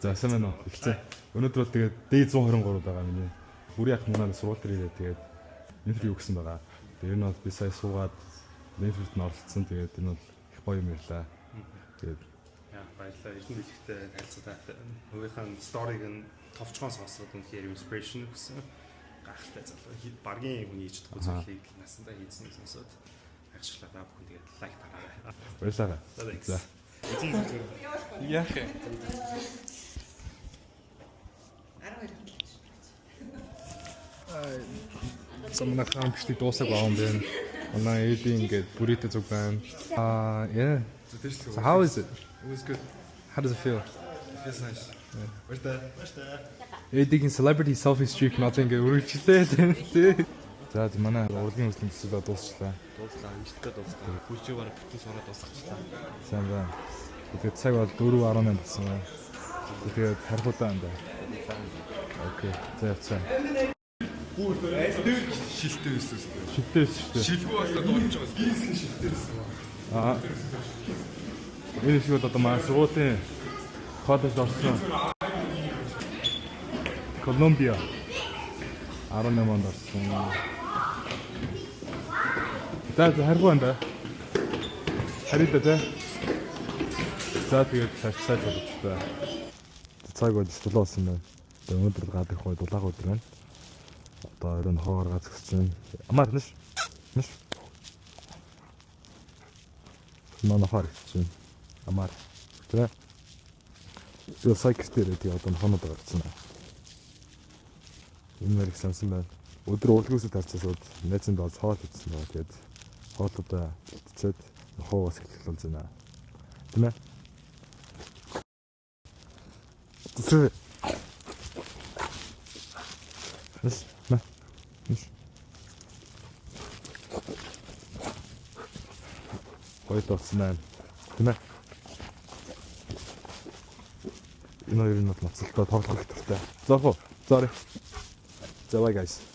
За сайн байна уу? Эхэлцээ. Өнөөдөр бол тэгээд D123 байгаа миний. Бүрийн ах манаа сургууль дээр ирээ тэгээд интервью өгсөн байгаа. Тэгээд энэ бол би сая суугаад интервьюд нь оролцсон. Тэгээд энэ бол их гоё юм ирлээ. Тэгээд яа баярлалаа. Эрдэнэ дэлхийдээ танилцуулаад өөрийнхөө сториг нь товчхон сонсоод үнэхээр inspiration өгсөн. Гайхалтай залуу. Баргийн хүний хийж чадахгүй зүйлийг насандаа хийсэн сонсоод агшлаа бүхэн тэгээд лайк тараарай. баярлалаа. За. Яах вэ? 12. Замна хаан биштэй дуусах баам бэ. Манай эди ингээд бүрийтэй зүг байна. Yeah. So how is it? It was good. How does it feel? It feels nice. Yeah. Where's that? Эдигийн celebrity selfie streak надад ингээд үргэлжлээ. За манай урлагийн хөслийн төсөл дуусчлаа. Дууслаа, имжлэгээ дууслаа. Бүлжүүгээр бүтэн соноо дуусгачлаа. Сайн байна. Тэгээд цаг бол 4:18 болсон байна. Тэгээд харихуудаа энэ. Окей. За явцгаа. Шилтэй байсан шүү дээ. Шилтэй шүү дээ. Шилгүй болоод дуулж байгаа. Бизнес шилтэй байсан. Энэ шиг бол одоо манай сургуулийн коллеж орсон. Колумбиа 18 онд орсон. За харгүй байна да. Харин да. За тэгээд цаашаа болж та. Цаг бол стул болсон байна. Одоо өнөөдөр гадах хой дулаах өдөр байна. Одоо оройн хоор газгч чинь. Амар нэш. Нэш. Манай хаар чинь. Амар. Тэгээ. Зөв сайкстэр гэдэг одоо хоноод гарсан. Энэ мэрэг сансан байна. Өдөр урлагөөсөө тарцсаад найзанд бол хоол идсэн байгаа. Тэгээд хоолуудаа идчихэд хоовоос эхлэх болж байна. Тийм ээ. Тэсээ. Нэс. Нэс. Хойд болсон байна. Тийм ээ. Энэ хоёр нь ноцолтой тоглох хэрэгтэй. Зоохоо. Sorry. So bye guys.